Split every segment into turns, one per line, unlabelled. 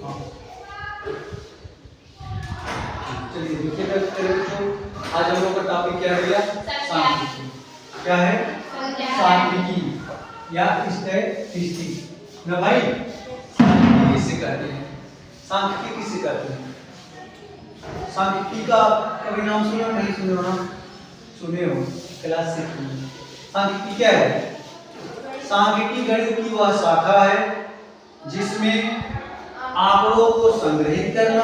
हाँ चलिए देखिए बच्चों, आज हम लोग का टॉपिक क्या है भैया? सांख्यिकी। क्या है? सांख्यिकी या स्टैटिस्टिक्स ना भाई। सांख्यिकी किसे कहते हैं? सांख्यिकी किसे कहते हैं? सांख्यिकी का कभी नाम सुने हो? नहीं सुने हो ना? सुने हो, क्लास 6 में। सांख्यिकी क्या है? सांख्यिकी गणित की वह शाखा है जिसमें आंकड़ों को संग्रहित करना,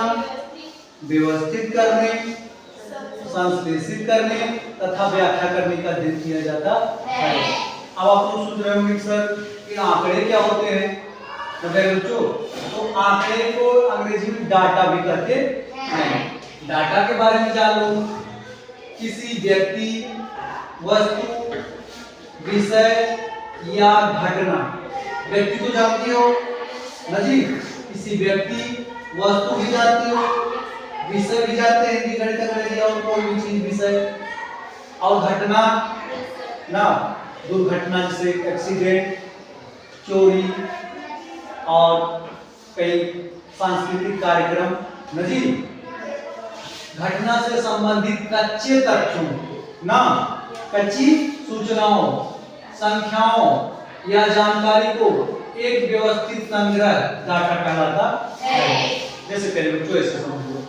व्यवस्थित करने, संश्लेषित करने तथा व्याख्या करने का अध्ययन किया जाता है। अब आप लोग सोच रहे होंगे सर कि आंकड़े क्या होते हैं? तो बच्चों, तो आंकड़े को अंग्रेजी में डाटा भी कहते हैं। डाटा के बारे में जान लो। किसी व्यक्ति, वस्तु, विषय या घटना, व्यक्ति तो जानती हो ना जी, किसी व्यक्ति, वस्तु भी जानती हो, विषय भी जानते हैं, हिंदी गणित अंग्रेजी और कोई भी चीज विषय, और घटना ना, दुर्घटना जैसे एक्सीडेंट, चोरी और कई सांस्कृतिक कार्यक्रम ना जी। घटना से संबंधित कच्चे तथ्यों ना, कच्ची सूचनाओं, संख्याओं या जानकारी को एक व्यवस्थित संग्रह डाटा कहलाता है। जैसे पहले बच्चों ऐसे समझो,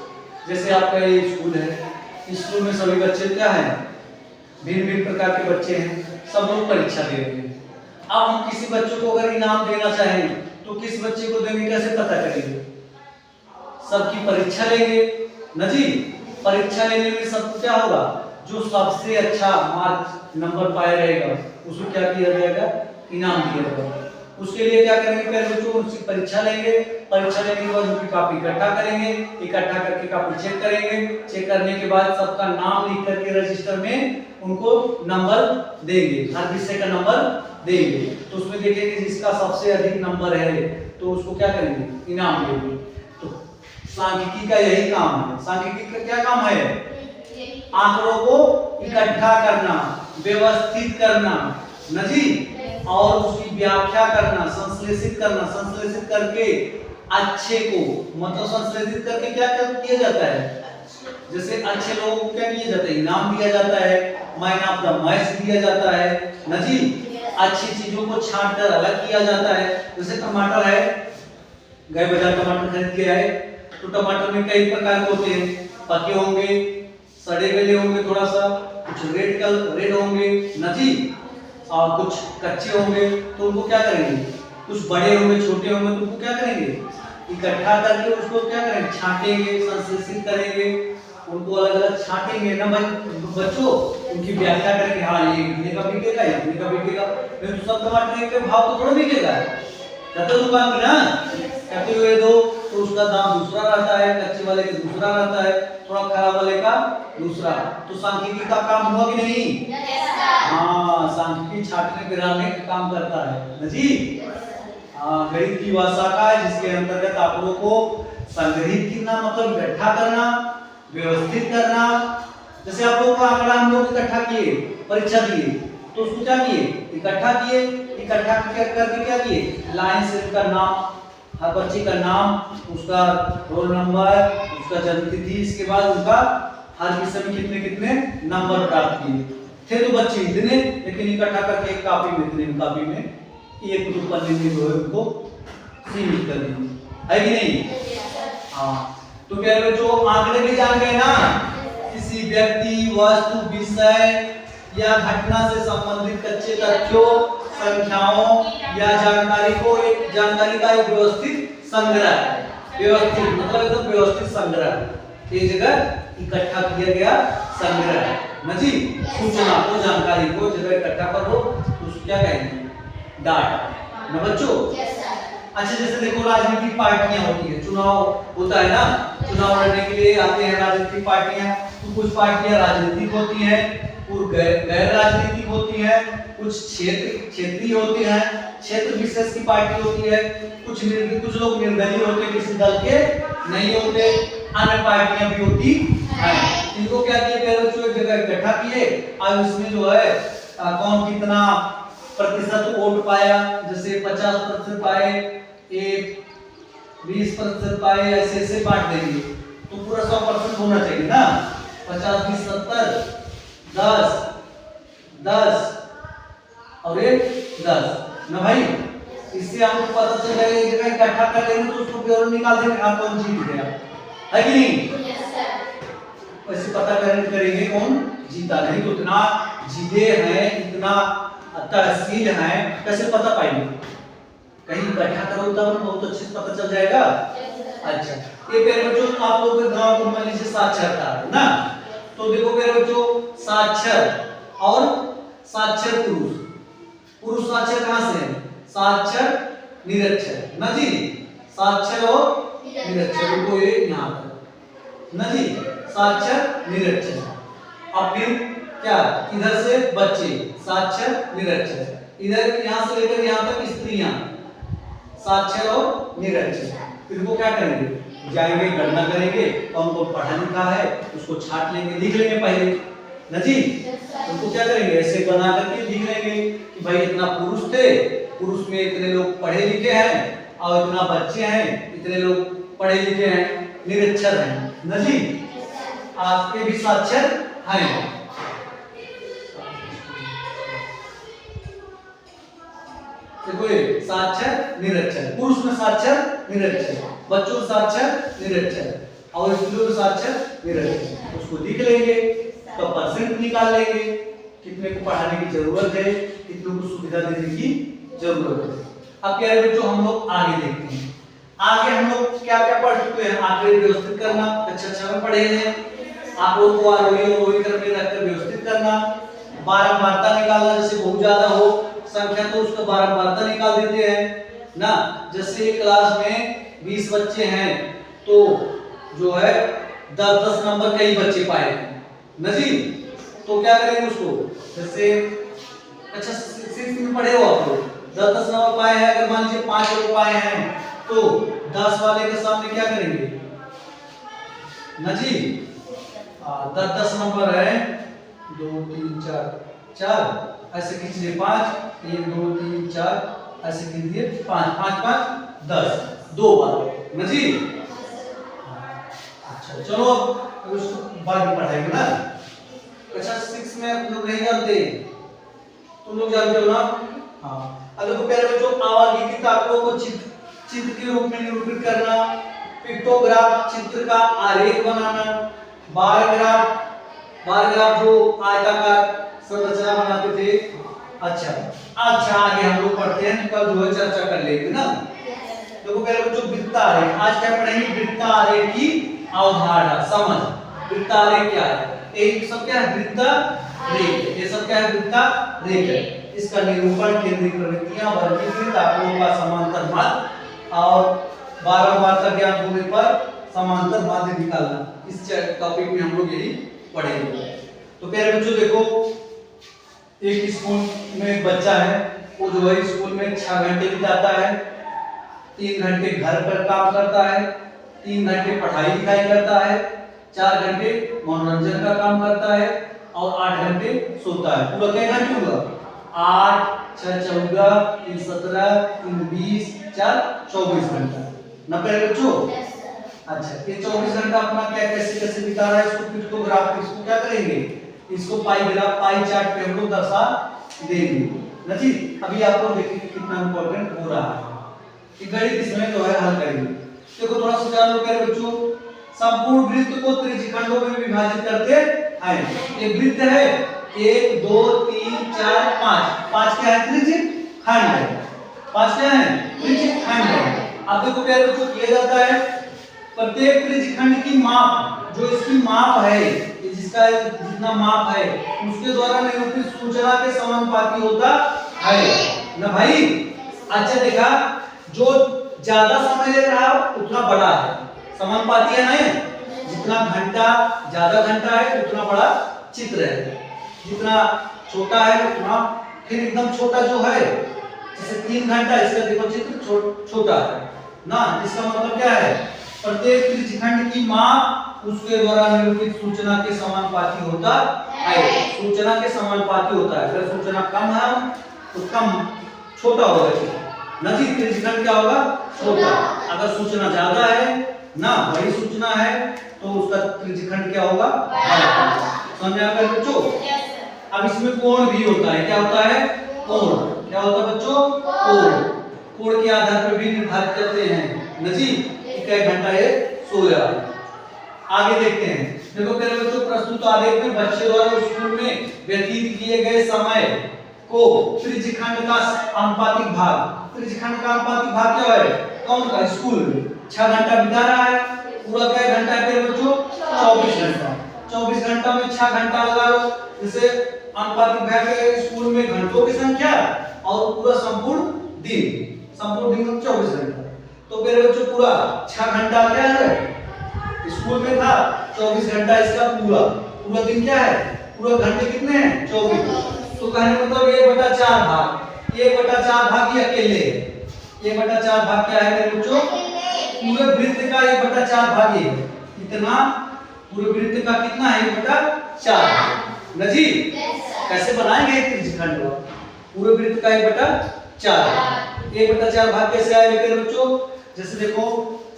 जैसे आपका ये स्कूल है, स्कूल में सभी बच्चे क्या हैं? भिन्न भिन्न प्रकार के बच्चे हैं, सब लोग परीक्षा दे रहे हैं। अब हम किसी बच्चे को अगर इनाम देना चाहें तो किस बच्चे को देंगे, कैसे पता करेंगे? सबकी परीक्षा लेंगे ना जी। परीक्षा लेने में सब क्या होगा? जो सबसे अच्छा मार्क्स नंबर पाया रहेगा उसको क्या किया जाएगा? इनाम दिया जाएगा। उसके लिए क्या करेंगे? पहले बच्चों उसकी परीक्षा लेंगे, परीक्षा लेने के बाद उनकी कॉपी इकट्ठा करेंगे, इकट्ठा करके कॉपी चेक करेंगे, चेक करने के बाद सबका नाम लिख करके रजिस्टर में उनको नंबर देंगे, हर विषय का नंबर देंगे। तो उसमें देखेंगे जिसका सबसे अधिक नंबर है तो उसको क्या करेंगे? इनाम देंगे। तो सांख्यिकी का यही काम है। सांख्यिकी का क्या काम है? आंकड़ों को इकट्ठा करना, व्यवस्थित करना ना जी, और उसकी व्याख्या करना, संश्लेषित करना, संश्लेषित करके अच्छे को, मतलब संश्लेषित करके क्या किया जाता है? जैसे अच्छे लोगों को क्या किया जाता है? इनाम दिया जाता है, मैन ऑफ द मैच दिया जाता है ना जी। अच्छी चीजों को छांट कर अलग किया जाता है। जैसे टमाटर है, गए बाजार टमाटर खरीद के आए तो टमाटर में कई प्रकार के होते हैं, पके होंगे, सड़े गले होंगे, थोड़ा सा कुछ रेड होंगे ना जी, और कुछ कच्चे होंगे। तो उनको क्या करेंगे? कुछ बड़े होंगे, छोटे होंगे, तो उनको क्या करेंगे? इकट्ठा करके उसको क्या करेंगे? छांटेंगे, संश्लेषित करेंगे, उनको अलग अलग छांटेंगे ना बच्चों, उनकी व्याख्या करेंगे। हाँ ये इतने का बिकेगा, इतने का बिकेगा। नहीं तो सब टमाटर के भाव तो थोड़ा बिकेगा, कहते दुकान में ना, कहते हुए दो तो उसका दाम दूसरा रहता है, कच्चे वाले का दूसरा रहता है, थोड़ा खराब वाले का दूसरा। तो सांख्यिकी का काम हुआ कि नहीं? हाँ, सांख्यिकी छांटने गिराने का काम करता है ना जी। गणित की वह शाखा है जिसके अंतर्गत आंकड़ों को संग्रहित करना, मतलब इकट्ठा करना, व्यवस्थित करना। जैसे आप लोगों का आंकड़ा हम लोग इकट्ठा किए, परीक्षा दिए, तो उसको क्या किए? इकट्ठा किए, इकट्ठा करके क्या किए? लाइन से उसका नाम, हर बच्चे का नाम, उसका रोल नंबर, उसका जन्म तिथि, इसके बाद उनका हर विषय में कितने कितने नंबर प्राप्त किए थे। तो बच्चे इतने, लेकिन इकट्ठा करके एक कॉपी में, इतने कॉपी में एक दो पन्ने में जो है उनको सीमित कर दिए, है कि नहीं? हाँ, तो क्या बच्चों आंकड़े भी जान गए ना? किसी व्यक्ति, वस्तु, विषय या घटना से संबंधित कच्चे तथ्यों, संख्याओं या जानकारी को, एक जानकारी का एक व्यवस्थित संग्रह, व्यवस्थित मतलब एकदम व्यवस्थित संग्रह, एक जगह इकट्ठा किया गया संग्रह ना जी। सूचना को, जानकारी को जगह इकट्ठा कर दो तो उसको क्या कहेंगे? डाटा ना बच्चों। अच्छा, जैसे देखो राजनीतिक पार्टियां होती है, चुनाव होता है ना, चुनाव लड़ने के लिए आते हैं राजनीतिक पार्टियां। तो कुछ पार्टियां राजनीतिक होती हैं, कुछ गैर राजनीतिक होती है, कुछ क्षेत्रीय होती है, क्षेत्र विशेष की पार्टी होती है, कुछ लोग निर्दलीय होते हैं, किसी दल के नहीं होते, अन्य पार्टियां भी होती हैं। इनको क्या किए? पहले जो एक जगह इकट्ठा किए, अब इसमें जो है कौन कितना प्रतिशत वोट पाया, जैसे 50% पाए एक 20% पाई ऐसे ऐसे बांट देंगे तो पूरा 100% होना चाहिए ना। 50 20 70 10 10 और ये 10 ना भाई। इससे आपको पता चल जाएगा एक जगह इकट्ठा कर लेंगे तो उसको ब्योरा निकाल देंगे, आप कौन जीत गया है कि नहीं। वैसे पता करेंगे कौन जीता, नहीं तो इतना जीते हैं, इतना तहसील है, कैसे पता पाएंगे। कहीं इकट्ठा करो तब बहुत अच्छे से पता चल जाएगा। अच्छा ये प्यारे बच्चों आप लोगों के गांव को मान लीजिए साक्षरता है ना, तो देखो प्यारे बच्चों साक्षर और साक्षर पुरुष, पुरुष साक्षर कहां से है, साक्षर निरक्षर ना जी, साक्षर और निरक्षर को ये यहां पर ना जी, साक्षर निरक्षर। अब फिर क्या इधर से बच्चे साक्षर निरक्षर, इधर यहां से लेकर यहां तक स्त्रियां साक्षर और निरक्षर। फिर वो क्या करेंगे, जाएंगे गणना करेंगे कौन कौन पढ़ा लिखा है उसको छाट लेंगे, लिख लेंगे पहले ना जी। उनको क्या करेंगे ऐसे बना करके लिख लेंगे कि भाई इतना पुरुष थे, पुरुष में इतने लोग पढ़े लिखे हैं और इतना बच्चे हैं, इतने लोग पढ़े लिखे हैं, निरक्षर हैं ना जी। आपके भी साक्षर हैं। देखो ये साक्षर निरक्षर, पुरुष में साक्षर निरक्षर, बच्चों में साक्षर निरक्षर और स्त्रियों में साक्षर निरक्षर। उसको लिख लेंगे तो परसेंट निकाल लेंगे, कितने को पढ़ाने की जरूरत है, कितने को सुविधा देने की जरूरत है। अब प्यारे बच्चों हम लोग आगे देखते हैं, आगे हम लोग क्या क्या पढ़ चुके हैं। आंकड़े व्यवस्थित करना अच्छा में पढ़े हैं, आंकड़ों को आरोही और अवरोही क्रम में रखकर व्यवस्थित करना, बारंबारता निकालना, जैसे बहुत ज्यादा हो संख्या तो उसका बारंबारता निकाल देते हैं ना। जैसे क्लास में 20 बच्चे हैं तो जो है 10-10 नंबर कई बच्चे पाए ना जी, तो क्या करेंगे उसको, जैसे अच्छा 6 में पढ़े हो आप लोग, 10-10 नंबर पाए हैं, अगर मान लीजिए 5 लोग पाए हैं तो 10 वाले के सामने क्या करेंगे ना जी, 10-10 नंबर है, 2 3 4 ऐसे खींच लिए 5 1 2 3 4 ऐसे खींच दिए 5 5 5 10 2 बार ना जी। अच्छा चलो अब उसको बाद में पढ़ाएंगे ना। अच्छा 6 में आप लोग नहीं जानते, तुम लोग जानते हो ना। हाँ अगर तो प्यारे बच्चों आवागीति ताकतों को चित्र के रूप में निरूपित करना, पिक्टोग्राफ चित्र का आरेख बनाना, बार ग्राफ जो आयताकार संरचना बनाते थे। अच्छा आगे हम लोग पढ़ते हैं, कल जो है चर्चा कर लेंगे ना। देखो पहले बच्चों वृत्तारेख, आज क्या पढ़ेंगे, वृत्तारेख की अवधारणा समझ। वृत्तारेख क्या है, एक सब क्या है वृत्तारेख, ये सब क्या है वृत्तारेख है। इसका निरूपण केंद्रीय प्रवृत्तियां वर्गीकृत आंकड़ों का समांतर माध्य और बारंबारता ज्ञात होने पर समांतर माध्य निकालना, इस टॉपिक में हम लोग यही पढ़ेंगे। तो प्यारे बच्चों देखो एक स्कूल में एक बच्चा है, वो जो है स्कूल में 6 घंटे बिताता है, 3 घंटे घर पर काम करता है, 3 घंटे पढ़ाई लिखाई करता है, 4 घंटे मनोरंजन का काम करता है और 8 घंटे सोता है। पूरा क्या घंटे हुआ, 8 6 14 3 17 3 20 4 24 घंटा ना प्यारे बच्चों। अच्छा ये 24 घंटा अपना क्या कैसे बिता रहा है, इसको पिक्टोग्राफ, इसको क्या करेंगे, इसको पाई ग्राफ पाई चार्ट पे हम लोग दर्शा देंगे ना जी। अभी आप लोग देखिए कितना इंपॉर्टेंट हो रहा है कि गणित इसमें जो है हल करेंगे। देखो थोड़ा सा जान लो प्यारे बच्चों, संपूर्ण वृत्त को त्रिज्यखंडों में विभाजित करते हैं। ये वृत्त है 1 2 3 4 5, 5 क्या है त्रिज्यखंड है, 5 क्या है त्रिज्यखंड है। अब देखो प्यारे बच्चों किया जाता है प्रत्येक त्रिज्यखंड की माप, जो इसकी माप है, जिसका जितना माप है उसके द्वारा निरूपित सूचना के समानुपाती होता है ना भाई। अच्छा देखा, जो ज्यादा समय ले रहा है उतना बड़ा है, समानुपाती है ना, जितना घंटा ज्यादा घंटा है उतना बड़ा चित्र है, जितना छोटा है उतना फिर एकदम छोटा जो है, जैसे 3 घंटा इसका देखो चित्र छोटा है ना। इसका मतलब क्या है, प्रत्येक त्रिज्यखंड की माप उसके द्वारा निरूपित सूचना के समानुपाती होता है, सूचना के समानुपाती होता है। अगर सूचना कम है तो कम छोटा होगा चित्र, ना जी, त्रिज्यखंड क्या होगा? छोटा। अगर सूचना ज्यादा है ना, बड़ी सूचना है, तो उसका त्रिज्यखंड क्या होगा? बड़ा। समझ आया बच्चों? अब इसमें कोण भी होता है। क्या होता है? कोण। क्या होता है बच्चों? कोण। कोण के आधार पर भी निर्धारित करते हैं ना जी, कितने घंटा ये सोया। आगे देखते हैं। देखो मेरे बच्चों, प्रस्तुत आलेख में बच्चे द्वारा स्कूल में व्यतीत किए गए समय को त्रिज्यखंड का आनुपातिक भाग, त्रिज्यखंड का आनुपातिक भाग क्या है? कौन का? स्कूल में 6 घंटा बिता रहा है। पूरा क्या घंटा है मेरे बच्चों? 24 घंटा। 24 घंटा में 6 घंटा लगा लो, जिसे आनुपातिक भाग है स्कूल में घंटों की संख्या और पूरा संपूर्ण दिन। संपूर्ण दिन में 24 घंटा। तो मेरे बच्चों पूरा 6 घंटा क्या है? स्कूल में था 24 घंटा, इसका पूरा पूरा दिन क्या है? पूरा घंटे कितने हैं? 24। तो कहने मतलब 1/4 भाग, 1/4 भाग ये अकेले है। 1/4 भाग क्या है मेरे बच्चों? पूरे वृत्त का 1/4 भाग ये है। कितना? पूरे वृत्त का कितना है? 1/4 ना जी। कैसे बनाएंगे त्रिज्यखंड? पूरे वृत्त का 1/4। 1/4 भाग कैसे आएगा मेरे बच्चों? जैसे देखो,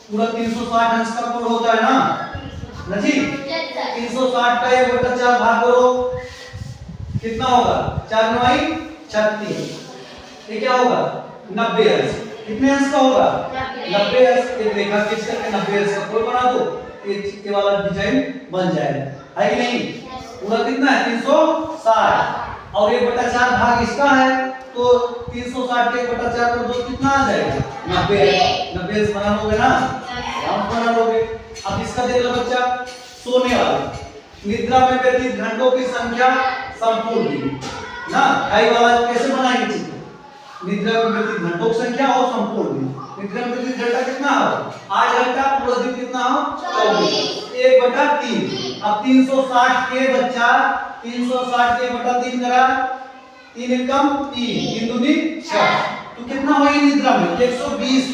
पूरा 360 अंश का कोण होता है ना जी। 360 का 1/4 भाग करो, कितना होगा? 4 9 36। ये क्या होगा? 90 अंश। कितने अंश का होगा? 90 अंश। एक रेखा खींच करके 90 अंश का कोण बना दो, ये वाला डिजाइन बन जाएगा, है कि नहीं? पूरा कितना है? 360 और 1/4 भाग इसका है, तो 360 के 1/4 पर 2 कितना आ जाएगा? 90। 90 अंश बना लोगे ना? आप बना लोगे। अब इसका देख लो बच्चा, सोने वाला निद्रा में व्यतीत घंटों की संख्या संपूर्ण दिन ना। ढाई वाला कैसे बनाएंगे चित्र? निद्रा में व्यतीत घंटों की संख्या और संपूर्ण दिन। निद्रा में व्यतीत घंटा कितना हो? 8 घंटा। पूरा दिन कितना हो? 24। 1/3। अब 360 के बच्चा 360 के 1/3 करा, 3 एकम 3, 3 दूनी 6। तो कितना होगी निद्रा में? 120।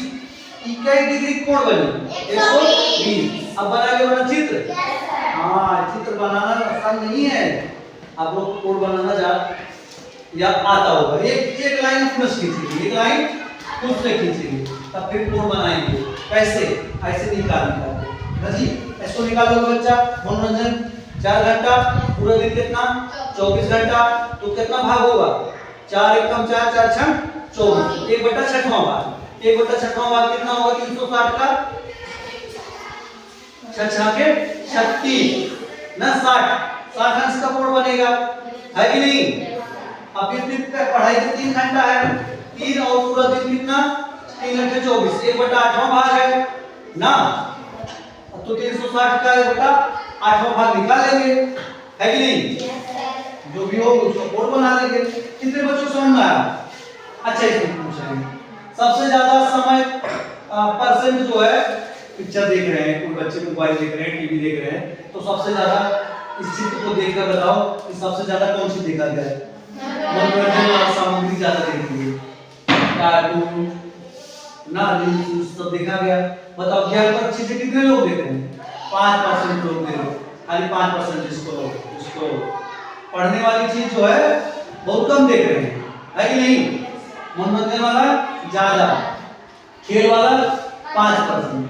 इक्कीस डिग्री कोण बनी 120। अब बनाइए वाला चित्र। हाँ, चित्र बनाना आसान नहीं है। आप लोग कोण बनाना जा या आता होगा। एक लाइन खुद से खींचेंगे, एक लाइन खुद से खींचेंगे, तब फिर कोण बनाएंगे। कैसे? ऐसे निकालते ना जी। इसको निकाल लो बच्चा। मनोरंजन 4 घंटा, पूरा दिन कितना? 24 घंटा। तो कितना भाग होगा? 4 एकम 4, 4 छक 24। 1/6 भाग। 1/6 भाग कितना होगा? 360 का 6 के 36 ना 60 अंश का कोण बनेगा, है कि नहीं? अब इतनी पढ़ाई तो 3 घंटा है, 3 और पूरा दिन कितना? 3 घंटे 24। 1/8 भाग है ना, तो 360 का 1/8 भाग निकाल लेंगे, है कि नहीं? जो भी हो उसको कोण बना लेंगे। कितने बच्चों समझ में आया? अच्छा, इसमें पूछेंगे सबसे ज्यादा समय परसेंट जो है, पिक्चर देख रहे हैं, कोई बच्चे मोबाइल देख रहे हैं, टीवी देख रहे हैं, तो सबसे ज्यादा इस चित्र को देखकर बताओ कि सबसे ज्यादा कौन सी देखा गया है? मनोरंजन और सामग्री ज्यादा देखी है, कार्टून ना, रील्स सब देखा गया। बताओ ज्ञान पर चीजें कितने लोग देख रहे हैं? 5% लोग देख रहे हैं, खाली 5% इसको पढ़ने वाली चीज जो है बहुत कम देख रहे हैं, है कि नहीं? मनोरंजन वाला ज्यादा, खेल वाला 5%,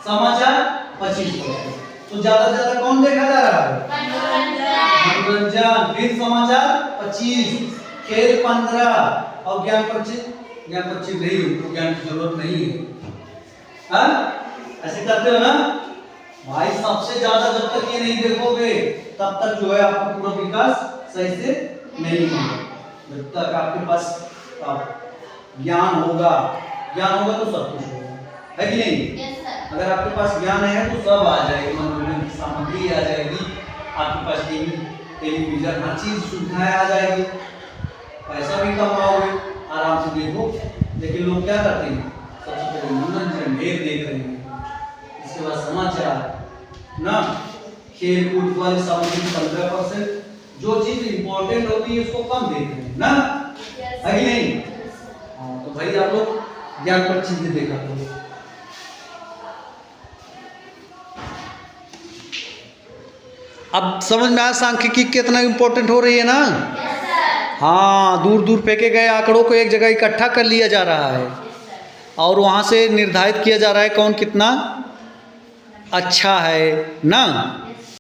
समाचार 25%। तो ज्यादा से ज्यादा कौन देखा जा रहा है? मनोरंजन, फिर समाचार 25, खेल 15 और ज्ञान पर नहीं, तो ज्ञान की जरूरत नहीं है। हाँ, ऐसे करते हो ना भाई? सबसे ज्यादा जब तक ये नहीं देखोगे तब तक जो है आपका पूरा विकास सही से नहीं होगा। जब तक आपके पास ज्ञान होगा तो सब कुछ होगा, है कि नहीं? अगर आपके पास ज्ञान है तो सब आ जाएगी, मनोरंजन की सामग्री आ जाएगी, आपके पास टीवी, टेलीविजन, हर चीज सुविधाएं आ जाएगी, पैसा भी कमाओगे, आराम से देखो। लेकिन लोग क्या करते हैं? सबसे पहले मनोरंजन ढेर देख रहे हैं, इसके बाद समाचार ना, खेल कूद वाली सामग्री 15%, जो चीज इंपॉर्टेंट होती है उसको कम देख रहे हैं ना, है कि नहीं? हाँ, तो भाई आप लोग ज्ञान पर चीजें देखा करो। अब समझ में आया सांख्यिकी कितना इंपॉर्टेंट हो रही है ना? हाँ, दूर दूर फेंके गए आंकड़ों को एक जगह इकट्ठा कर लिया जा रहा है। और वहाँ से निर्धारित किया जा रहा है कौन कितना अच्छा है ना।